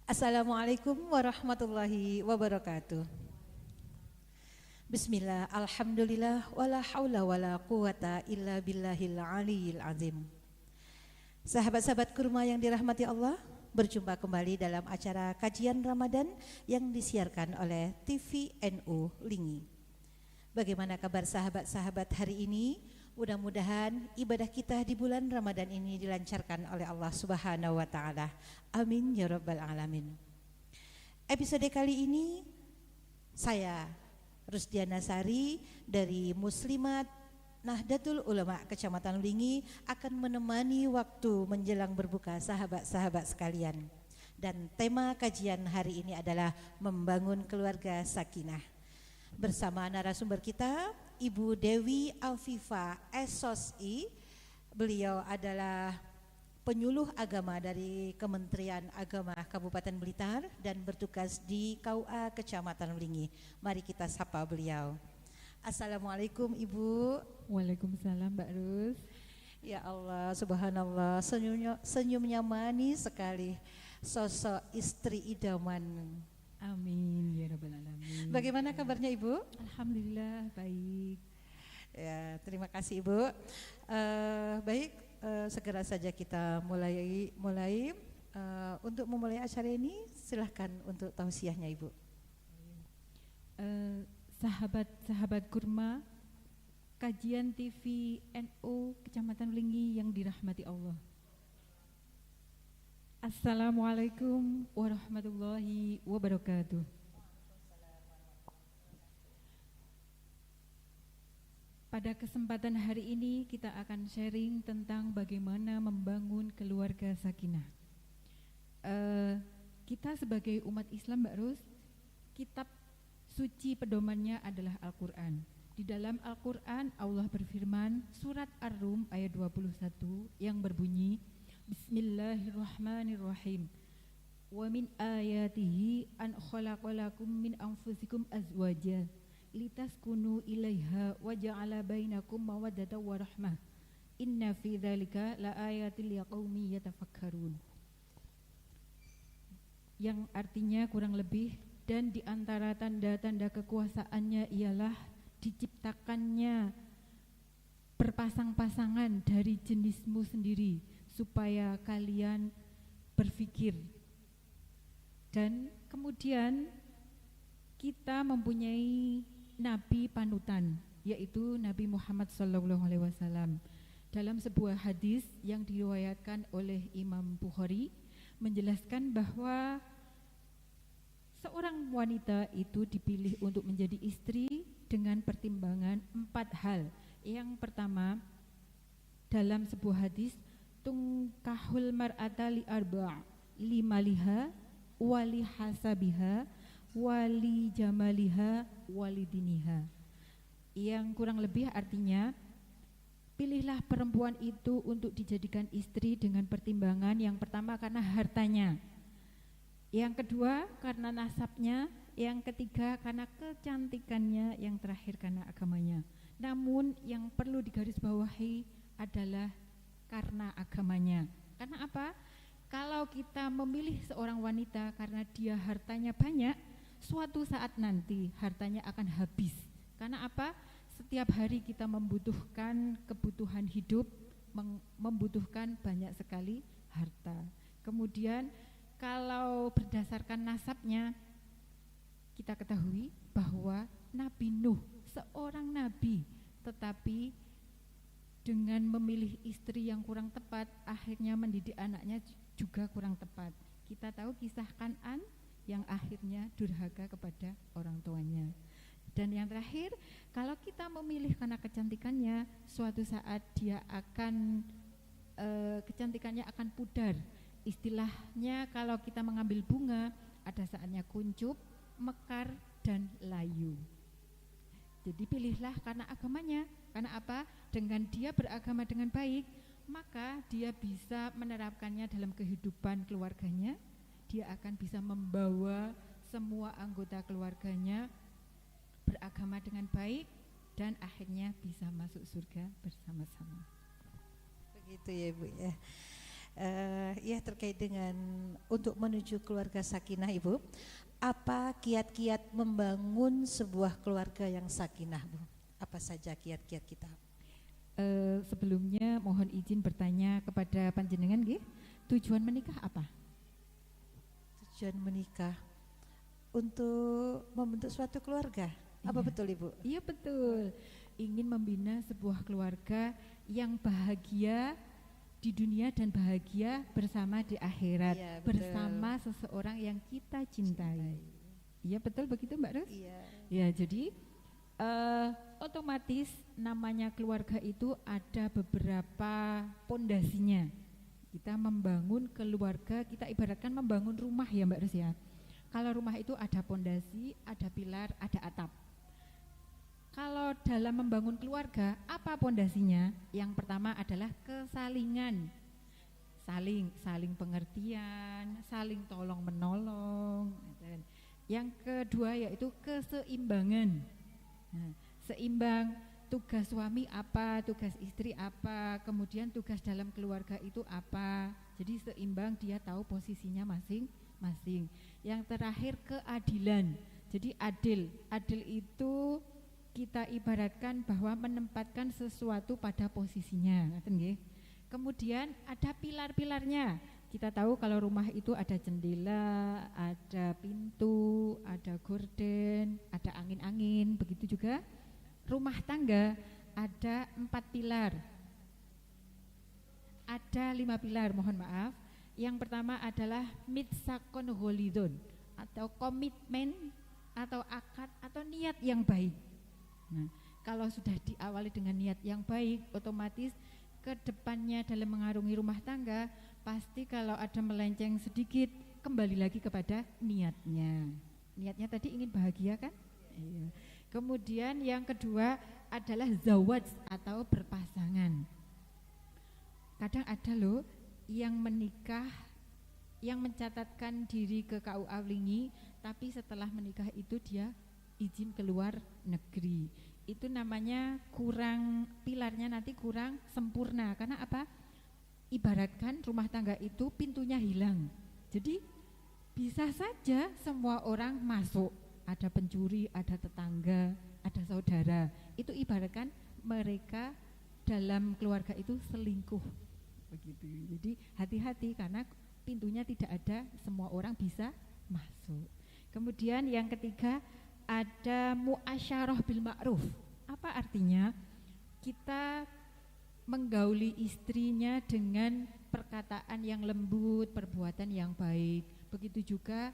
Assalamualaikum warahmatullahi wabarakatuh. Bismillah, alhamdulillah, wala haula wala quwata illa billahil aliyil azim. Sahabat-sahabat kurma yang dirahmati Allah, berjumpa kembali dalam acara kajian Ramadan yang disiarkan oleh TVNU Lingi. Bagaimana kabar sahabat-sahabat hari ini? Mudah-mudahan ibadah kita di bulan Ramadan ini dilancarkan oleh Allah Subhanahu wa taala. Amin ya rabbal alamin. Episode kali ini saya Rusdiana Sari dari Muslimat Nahdlatul Ulama Kecamatan Lingi akan menemani waktu menjelang berbuka sahabat-sahabat sekalian. Dan tema kajian hari ini adalah membangun keluarga sakinah. Bersama narasumber kita Ibu Dewi Alfifa SOSI. Beliau adalah penyuluh agama dari Kementerian Agama Kabupaten Blitar dan bertugas di KUA Kecamatan Lingi. Mari kita sapa beliau. Assalamualaikum Ibu. Waalaikumsalam Mbak Rus. Ya Allah, subhanallah, senyumnya manis sekali. Sosok istri idaman. Amin ya rabbal alamin. Bagaimana kabarnya Ibu? Alhamdulillah baik. Ya, terima kasih Ibu. Baik, segera saja kita mulai. Untuk memulai acara ini silahkan untuk tausiahnya Ibu. Sahabat-sahabat kurma, kajian TV NU Kecamatan Lingi yang dirahmati Allah. Assalamualaikum warahmatullahi wabarakatuh. Pada kesempatan hari ini kita akan sharing tentang bagaimana membangun keluarga sakinah. Kita sebagai umat Islam Mbak Rus, kitab suci pedomannya adalah Al-Quran. Di dalam Al-Quran Allah berfirman surat Ar-Rum ayat 21 yang berbunyi Bismillahirrahmanirrahim. Wa min ayatihi an khalaqalakum min anfusikum azwaja litaskunu ilaiha wa ja'ala bainakum mawaddatan wa rahmah. Inna fi dzalika laayatil liqaumin yatafakkarun. Yang artinya kurang lebih, dan di antara tanda-tanda kekuasaannya ialah diciptakannya berpasang-pasangan dari jenismu sendiri supaya kalian berpikir. Dan kemudian kita mempunyai nabi panutan, yaitu Nabi Muhammad SAW. Dalam sebuah hadis yang diriwayatkan oleh Imam Bukhari menjelaskan bahwa seorang wanita itu dipilih untuk menjadi istri dengan pertimbangan 4 hal. Yang pertama, dalam sebuah hadis, tungkahul mar'ata li arba' limaliha wali hasabiha wali jamaliha wali diniha. Yang kurang lebih artinya, pilihlah perempuan itu untuk dijadikan istri dengan pertimbangan yang pertama karena hartanya, yang kedua karena nasabnya, yang ketiga karena kecantikannya, yang terakhir karena agamanya. Namun yang perlu digarisbawahi adalah karena agamanya. Karena apa? Kalau kita memilih seorang wanita karena dia hartanya banyak, suatu saat nanti hartanya akan habis. Karena apa? Setiap hari kita membutuhkan kebutuhan hidup, membutuhkan banyak sekali harta. Kemudian kalau berdasarkan nasabnya, kita ketahui bahwa Nabi Nuh seorang nabi, tetapi dengan memilih istri yang kurang tepat, akhirnya mendidik anaknya juga kurang tepat. Kita tahu kisah Kan'an yang akhirnya durhaka kepada orang tuanya. Dan yang terakhir, kalau kita memilih karena kecantikannya, suatu saat dia akan kecantikannya akan pudar. Istilahnya kalau kita mengambil bunga, ada saatnya kuncup, mekar, dan layu. Jadi pilihlah karena agamanya. Karena apa? Dengan dia beragama dengan baik, maka dia bisa menerapkannya dalam kehidupan keluarganya. Dia akan bisa membawa semua anggota keluarganya beragama dengan baik dan akhirnya bisa masuk surga bersama-sama. Begitu ya Bu ya. Ya terkait dengan untuk menuju keluarga sakinah Ibu, apa kiat-kiat membangun sebuah keluarga yang sakinah Bu? Apa saja kiat-kiat kita? Sebelumnya mohon izin bertanya kepada panjenengan nggih, tujuan menikah apa? Tujuan menikah untuk membentuk suatu keluarga. Apa Iya. betul Ibu? Iya betul. Ingin membina sebuah keluarga yang bahagia di dunia dan bahagia bersama di akhirat, Iya, betul. bersama seseorang yang kita cintai. Iya betul begitu Mbak Ros? Iya. Ya jadi otomatis namanya keluarga itu ada beberapa pondasinya. Kita membangun keluarga, kita ibaratkan membangun rumah ya Mbak Ros ya. Kalau rumah itu ada pondasi, ada pilar, ada atap. Kalau dalam membangun keluarga, apa pondasinya? Yang pertama adalah kesalingan. Saling pengertian, saling tolong menolong. Yang kedua yaitu keseimbangan. Nah, seimbang, tugas suami apa, tugas istri apa, kemudian tugas dalam keluarga itu apa. Jadi seimbang, dia tahu posisinya masing-masing. Yang terakhir keadilan. Jadi adil itu kita ibaratkan bahwa menempatkan sesuatu pada posisinya. Kemudian ada pilar-pilarnya. Kita tahu kalau rumah itu ada jendela, ada pintu, ada gorden, ada angin-angin. Begitu juga rumah tangga ada 4 pilar. Ada 5 pilar, mohon maaf. Yang pertama adalah mitsakon holidon atau komitmen atau akad atau niat yang baik. Nah, kalau sudah diawali dengan niat yang baik, otomatis ke depannya dalam mengarungi rumah tangga, pasti kalau ada melenceng sedikit, kembali lagi kepada niatnya. Niatnya tadi ingin bahagia kan? Iya. Kemudian yang kedua adalah zawaj atau berpasangan. Kadang ada loh yang menikah, yang mencatatkan diri ke KUA Wlingi, tapi setelah menikah itu dia izin keluar negeri. Itu namanya kurang, pilarnya nanti kurang sempurna. Karena apa? Ibaratkan rumah tangga itu pintunya hilang. Jadi bisa saja semua orang masuk. Ada pencuri, ada tetangga, ada saudara. Itu ibaratkan mereka dalam keluarga itu selingkuh. Begitu. Jadi hati-hati karena pintunya tidak ada, semua orang bisa masuk. Kemudian yang ketiga ada muasyarah bil ma'ruf. Apa artinya? Kita menggauli istrinya dengan perkataan yang lembut, perbuatan yang baik. Begitu juga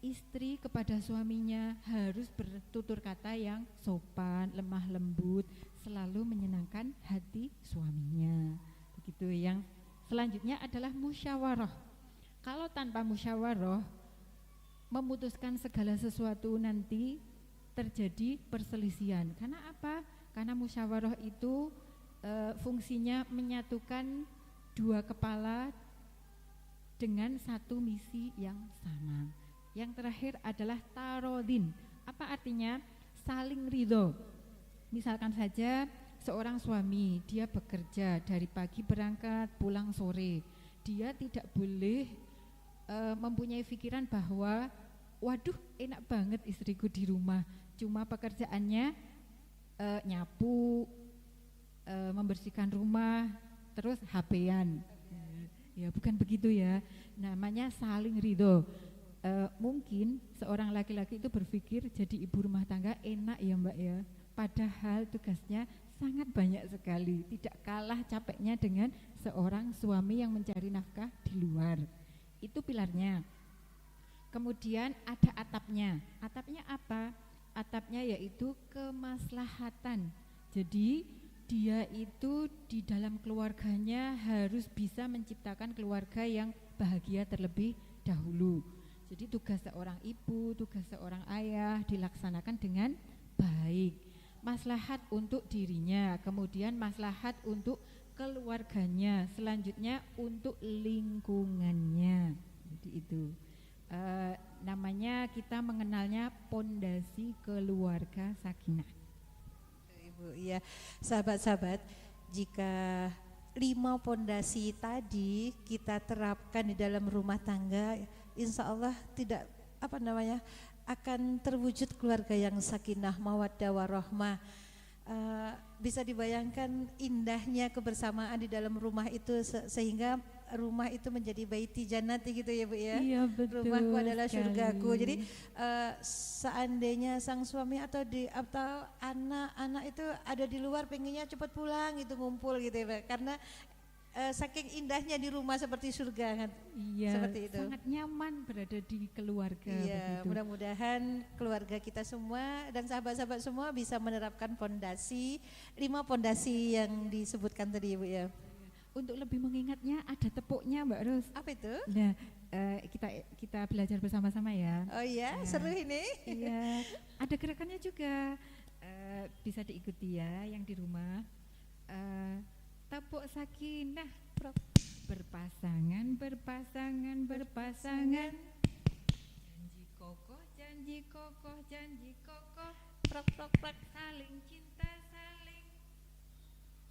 istri kepada suaminya harus bertutur kata yang sopan, lemah lembut, selalu menyenangkan hati suaminya. Begitu. Yang selanjutnya adalah musyawarah. Kalau tanpa musyawarah, memutuskan segala sesuatu nanti terjadi perselisihan. Karena apa? Karena musyawarah itu fungsinya menyatukan dua kepala dengan satu misi yang sama. Yang terakhir adalah tarodin. Apa artinya? Saling ridho. Misalkan saja seorang suami, dia bekerja dari pagi berangkat, pulang sore. Dia tidak boleh mempunyai pikiran bahwa waduh enak banget istriku di rumah, cuma pekerjaannya nyapu, membersihkan rumah, terus HP-an. Ya bukan begitu ya, namanya saling ridho. Mungkin seorang laki-laki itu berpikir jadi ibu rumah tangga enak ya Mbak ya, padahal tugasnya sangat banyak sekali, tidak kalah capeknya dengan seorang suami yang mencari nafkah di luar. Itu pilarnya. Kemudian ada atapnya. Atapnya apa? Atapnya yaitu kemaslahatan. Jadi dia itu di dalam keluarganya harus bisa menciptakan keluarga yang bahagia terlebih dahulu. Jadi tugas seorang ibu, tugas seorang ayah dilaksanakan dengan baik. Maslahat untuk dirinya, kemudian maslahat untuk keluarganya, selanjutnya untuk lingkungannya. Jadi itu namanya kita mengenalnya pondasi keluarga sakinah. Ibu, ya sahabat-sahabat, jika 5 pondasi tadi kita terapkan di dalam rumah tangga, insya Allah tidak akan terwujud keluarga yang sakinah, mawaddah, warahmah. Bisa dibayangkan indahnya kebersamaan di dalam rumah itu sehingga rumah itu menjadi baiti jannati gitu ya Bu ya. Iya, betul. Rumahku adalah sekali. surgaku. Jadi seandainya sang suami atau anak-anak itu ada di luar pengennya cepat pulang gitu, ngumpul gitu ya Pak. Karena saking indahnya di rumah seperti surga kan. Iya, seperti itu. sangat nyaman berada di keluarga. Iya, begitu. mudah-mudahan keluarga kita semua dan sahabat-sahabat semua bisa menerapkan 5 pondasi yang disebutkan tadi Ibu ya. Untuk lebih mengingatnya ada tepuknya Mbak Ros. Apa itu? Nah, kita belajar bersama-sama ya. Oh iya, seru ini. Iya, ada gerakannya juga. Bisa diikuti ya yang di rumah. Tepuk sakinah, berpasangan, berpasangan, berpasangan. Janji kokoh, janji kokoh, janji kokoh. Prok prok prok. Saling cinta, saling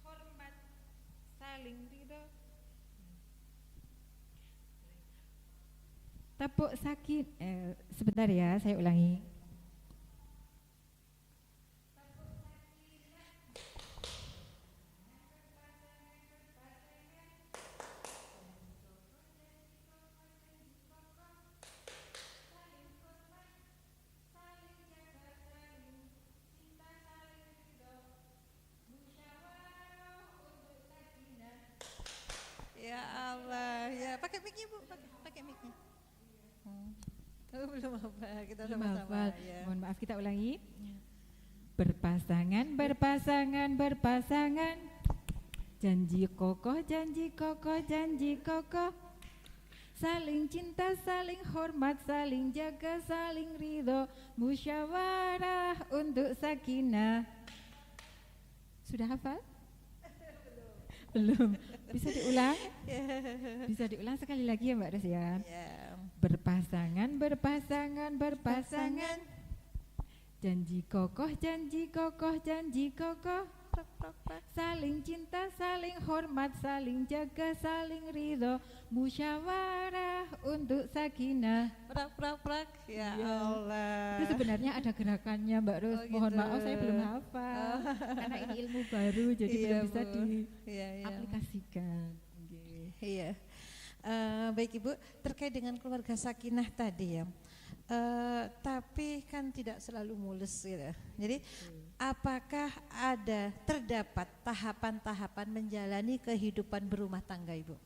hormat, saling ridho. Tepuk sakit. Sebentar ya, saya ulangi. Ya Allah, ya pakai mic-nya Bu, pakai mic-nya. Belum hafal, kita Belum sama-sama hafal. ya. Mohon maaf, kita ulangi. Berpasangan, berpasangan, berpasangan. Janji kokoh, janji kokoh, janji kokoh. Saling cinta, saling hormat, saling jaga, saling ridho. Musyawarah untuk sakinah. Sudah hafal? Belum. Bisa diulang? Bisa diulang sekali lagi ya Mbak Ros ya. Berpasangan, berpasangan, berpasangan. Janji kokoh, janji kokoh, janji kokoh. Saling cinta, saling hormat, saling jaga, saling ridho. Musyawarah untuk sakinah. Prak prak prak. Ya Iya. Allah. Itu sebenarnya ada gerakannya Mbak Ros. Oh, Mohon gitu. maaf saya belum hafal. Karena ini ilmu baru jadi Iya, belum bisa Bu. Iya, iya. diaplikasikan. Iya. Baik Ibu, terkait dengan keluarga sakinah tadi ya. Tapi kan tidak selalu mulus gitu. Jadi apakah terdapat tahapan-tahapan menjalani kehidupan berumah tangga Ibu?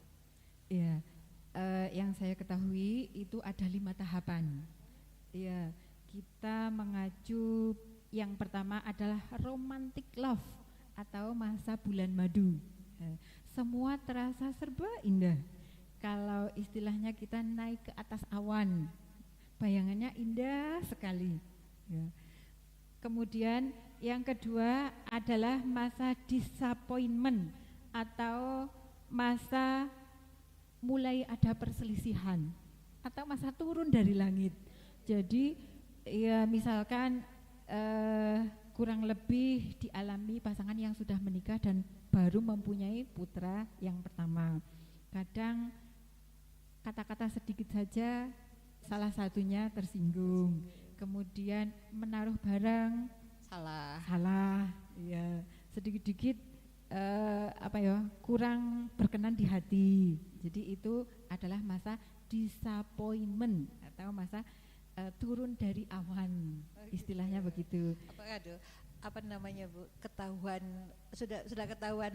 Iya, yang saya ketahui itu ada 5 tahapan. Iya, kita mengacu yang pertama adalah romantic love atau masa bulan madu. Semua terasa serba indah. Kalau istilahnya kita naik ke atas awan, bayangannya indah sekali. Ya. Kemudian yang kedua adalah masa disappointment atau masa mulai ada perselisihan atau masa turun dari langit. Jadi ya misalkan kurang lebih dialami pasangan yang sudah menikah dan baru mempunyai putra yang pertama. Kadang kata-kata sedikit saja salah satunya tersinggung, kemudian menaruh barang salah, ya sedikit-dikit kurang berkenan di hati. Jadi itu adalah masa disappointment atau masa turun dari awan, istilahnya begitu. Apa namanya Bu? Ketahuan sudah ketahuan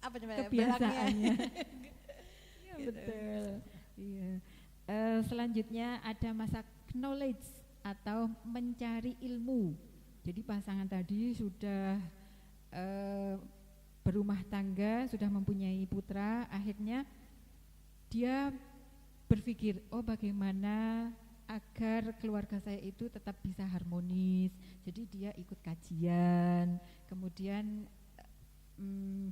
apa namanya? Kebiasaannya. Ya, Gitu. betul. Iya. Selanjutnya ada masa knowledge atau mencari ilmu. Jadi pasangan tadi sudah berumah tangga, sudah mempunyai putra, akhirnya dia berpikir, oh bagaimana agar keluarga saya itu tetap bisa harmonis. Jadi dia ikut kajian, kemudian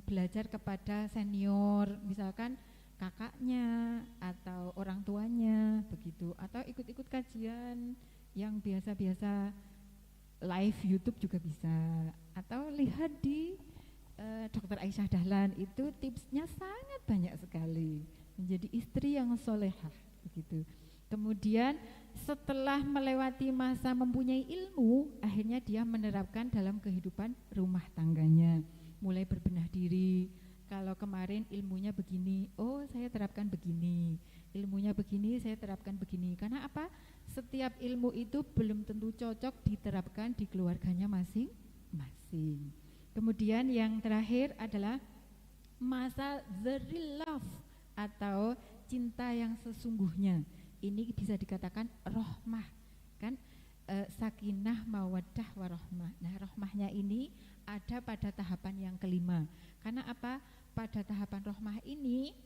belajar kepada senior, misalkan kakaknya atau orang tuanya begitu, atau ikut-ikut kajian yang biasa-biasa live YouTube juga bisa, atau lihat di Dr. Aisyah Dahlan itu tipsnya sangat banyak sekali, menjadi istri yang solehah begitu. Kemudian setelah melewati masa mempunyai ilmu, akhirnya dia menerapkan dalam kehidupan rumah tangganya, mulai berbenah diri. Kalau kemarin ilmunya begini, oh saya terapkan begini, ilmunya begini, saya terapkan begini. Karena apa? Setiap ilmu itu belum tentu cocok diterapkan di keluarganya masing-masing. Kemudian yang terakhir adalah masa the real love atau cinta yang sesungguhnya. Ini bisa dikatakan rohmah, kan? Sakinah, mawaddah, warohmah. Nah, rohmahnya ini ada pada tahapan yang kelima. Karena apa? Pada tahapan rohmah ini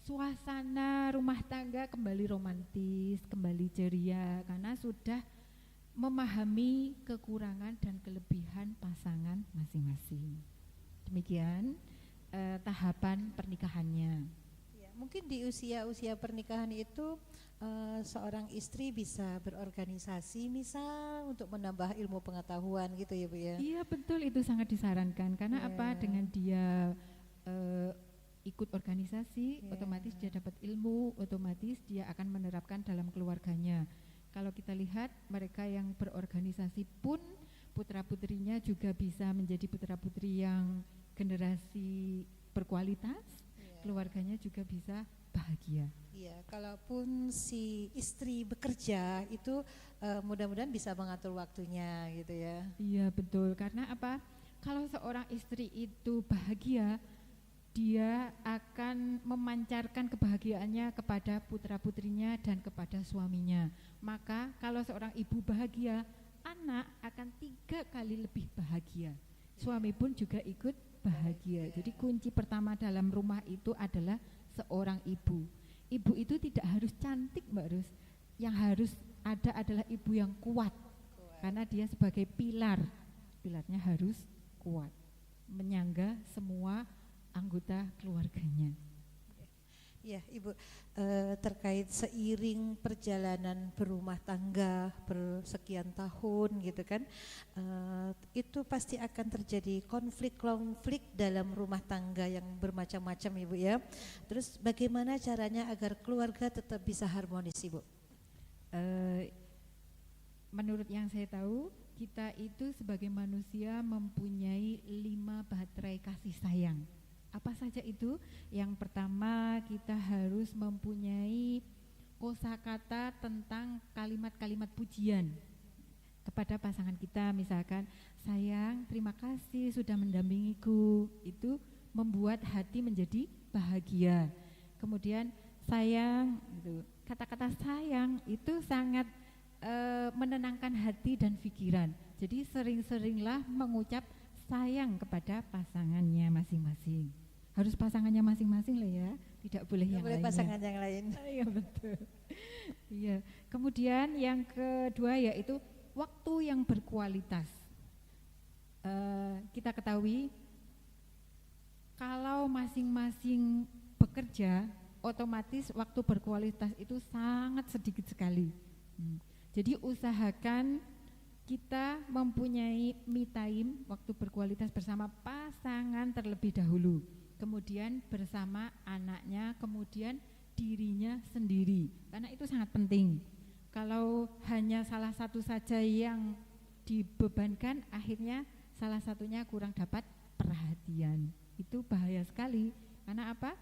suasana rumah tangga kembali romantis, kembali ceria, karena sudah memahami kekurangan dan kelebihan pasangan masing-masing. Demikian tahapan pernikahannya. Ya, mungkin di usia-usia pernikahan itu seorang istri bisa berorganisasi misal untuk menambah ilmu pengetahuan gitu ya Bu ya. Iya betul, itu sangat disarankan karena apa? Dengan dia ikut organisasi, otomatis dia dapat ilmu, otomatis dia akan menerapkan dalam keluarganya. Kalau kita lihat mereka yang berorganisasi pun putra-putrinya juga bisa menjadi putra-putri yang generasi berkualitas, keluarganya juga bisa bahagia. Iya, kalaupun si istri bekerja itu mudah-mudahan bisa mengatur waktunya gitu ya. Iya betul, karena apa? Kalau seorang istri itu bahagia, dia akan memancarkan kebahagiaannya kepada putra-putrinya dan kepada suaminya. Maka kalau seorang ibu bahagia, anak akan 3 kali lebih bahagia. Suami pun juga ikut bahagia. Jadi kunci pertama dalam rumah itu adalah seorang ibu. Ibu itu tidak harus cantik Mbak Rus. Yang harus ada adalah ibu yang kuat. Karena dia sebagai pilar. Pilarnya harus kuat. Menyangga semua anggota keluarganya. Ya Ibu, terkait seiring perjalanan berumah tangga bersekian tahun gitu kan, itu pasti akan terjadi konflik-konflik dalam rumah tangga yang bermacam-macam Ibu ya. Terus bagaimana caranya agar keluarga tetap bisa harmonis Ibu? Menurut yang saya tahu, kita itu sebagai manusia mempunyai 5 baterai kasih sayang. Apa saja itu? Yang pertama, kita harus mempunyai kosakata tentang kalimat-kalimat pujian kepada pasangan kita. Misalkan, sayang, terima kasih sudah mendampingiku. Itu membuat hati menjadi bahagia. Kemudian sayang, gitu. Kata-kata sayang itu sangat menenangkan hati dan pikiran. Jadi sering-seringlah mengucap sayang kepada pasangannya masing-masing. Harus pasangannya masing-masing lah ya, tidak boleh yang lainnya. Pasangan yang lain. Iya betul. Iya. Kemudian yang kedua yaitu waktu yang berkualitas. Kita ketahui kalau masing-masing bekerja, otomatis waktu berkualitas itu sangat sedikit sekali. Jadi usahakan kita mempunyai me time, waktu berkualitas bersama pasangan terlebih dahulu, kemudian bersama anaknya, kemudian dirinya sendiri, karena itu sangat penting. Kalau hanya salah satu saja yang dibebankan, akhirnya salah satunya kurang dapat perhatian. Itu bahaya sekali, karena apa?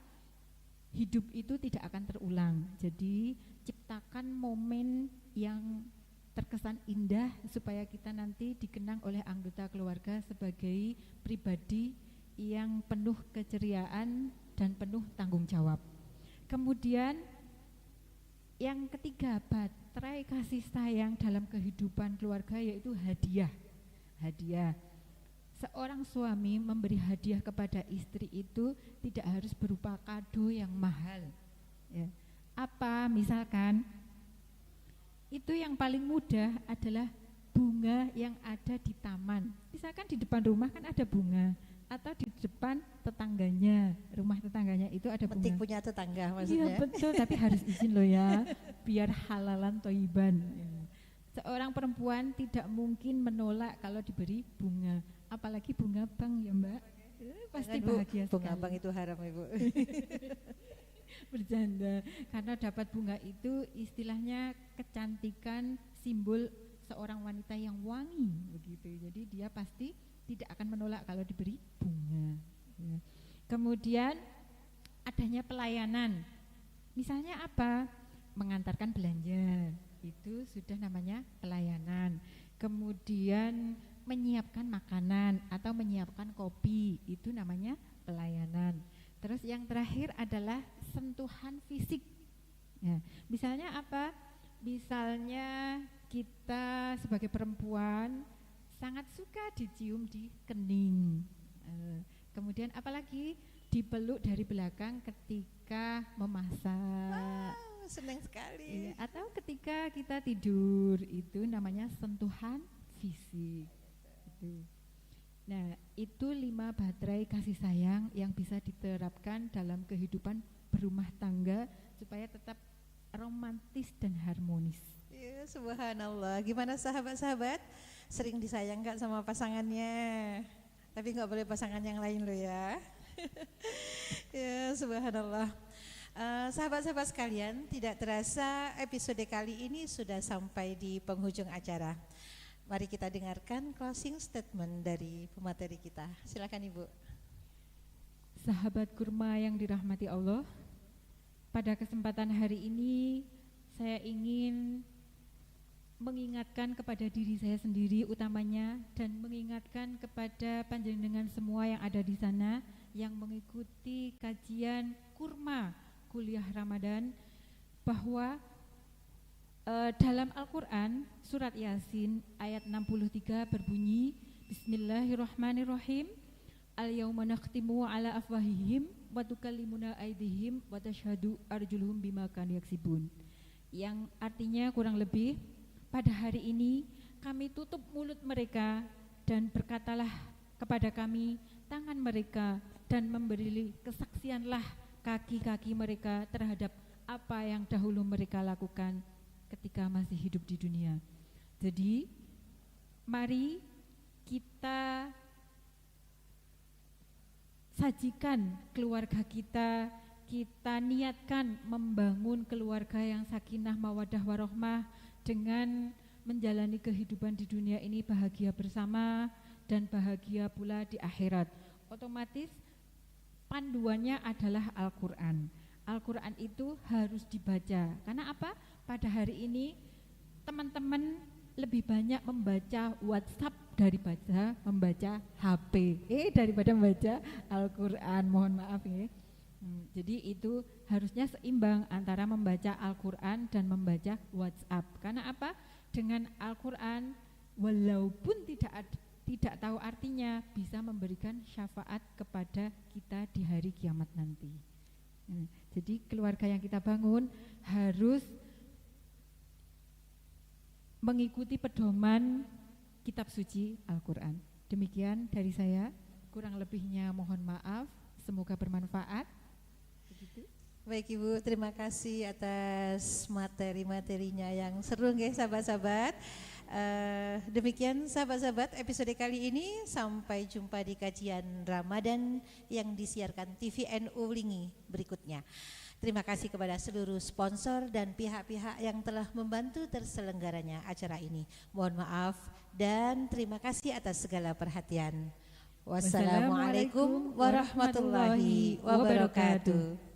Hidup itu tidak akan terulang. Jadi ciptakan momen yang terkesan indah supaya kita nanti dikenang oleh anggota keluarga sebagai pribadi yang penuh keceriaan dan penuh tanggung jawab. Kemudian yang ketiga, baterai kasih sayang dalam kehidupan keluarga yaitu hadiah. Hadiah. Seorang suami memberi hadiah kepada istri itu tidak harus berupa kado yang mahal. Ya. Apa? Misalkan itu yang paling mudah adalah bunga yang ada di taman. Misalkan di depan rumah kan ada bunga, atau di depan tetangganya, rumah tetangganya itu ada bunga. Penting punya tetangga maksudnya. Iya betul, tapi harus izin loh ya, biar halalan toiban. Seorang perempuan tidak mungkin menolak kalau diberi bunga. apalagi bunga bank ya Mbak. Pasti Jangan, Bu, bahagia bunga sekali. bank itu haram Ibu. Bercanda, karena dapat bunga itu istilahnya kecantikan, simbol seorang wanita yang wangi begitu. Jadi dia pasti tidak akan menolak kalau diberi bunga. Ya. Kemudian adanya pelayanan. Misalnya apa? Mengantarkan belanja. Itu sudah namanya pelayanan. Kemudian menyiapkan makanan atau menyiapkan kopi, itu namanya pelayanan. Terus yang terakhir adalah sentuhan fisik. Ya, misalnya apa? Misalnya kita sebagai perempuan sangat suka dicium di kening. Kemudian apalagi dipeluk dari belakang ketika memasak. Senang sekali. Iya, atau ketika kita tidur, itu namanya sentuhan fisik. Nah, itu 5 baterai kasih sayang yang bisa diterapkan dalam kehidupan berumah tangga supaya tetap romantis dan harmonis. Ya, subhanallah. Gimana sahabat-sahabat? Sering disayang gak sama pasangannya? Tapi gak boleh pasangan yang lain loh ya. Ya, subhanallah. Sahabat-sahabat sekalian, tidak terasa episode kali ini sudah sampai di penghujung acara. Mari kita dengarkan closing statement dari pemateri kita. Silakan Ibu. Sahabat kurma yang dirahmati Allah, pada kesempatan hari ini saya ingin mengingatkan kepada diri saya sendiri utamanya, dan mengingatkan kepada panjenengan semua yang ada di sana yang mengikuti kajian kurma kuliah Ramadan, bahwa dalam Al-Quran surat Yasin ayat 63 berbunyi, Bismillahirrahmanirrahim, Al-yawma nakhtimu ala afwahihim wa tukallimuna aydihim wa tashhadu arjuluhum bima kanu yaksibun. Yang artinya kurang lebih, pada hari ini kami tutup mulut mereka dan berkatalah kepada kami tangan mereka, dan memberi kesaksianlah kaki-kaki mereka terhadap apa yang dahulu mereka lakukan ketika masih hidup di dunia. Jadi mari kita sajikan keluarga kita, kita niatkan membangun keluarga yang sakinah mawaddah warahmah dengan menjalani kehidupan di dunia ini bahagia bersama dan bahagia pula di akhirat. Otomatis panduannya adalah Al-Quran. Al-Quran itu harus dibaca. Karena apa? Pada hari ini teman-teman lebih banyak membaca WhatsApp daripada membaca HP. Daripada membaca Al-Quran, mohon maaf ya. Jadi itu harusnya seimbang antara membaca Al-Quran dan membaca WhatsApp. Karena apa? Dengan Al-Quran walaupun tidak tahu artinya, bisa memberikan syafaat kepada kita di hari kiamat nanti. Jadi keluarga yang kita bangun harus mengikuti pedoman kitab suci Al-Quran. Demikian dari saya, kurang lebihnya mohon maaf, semoga bermanfaat. Begitu. Baik Ibu, terima kasih atas materi-materinya yang seru nggih sahabat-sahabat. Demikian sahabat-sahabat episode kali ini, sampai jumpa di kajian Ramadan yang disiarkan TVNU Lingi berikutnya. Terima kasih kepada seluruh sponsor dan pihak-pihak yang telah membantu terselenggaranya acara ini. Mohon maaf dan terima kasih atas segala perhatian. Wassalamualaikum warahmatullahi wabarakatuh.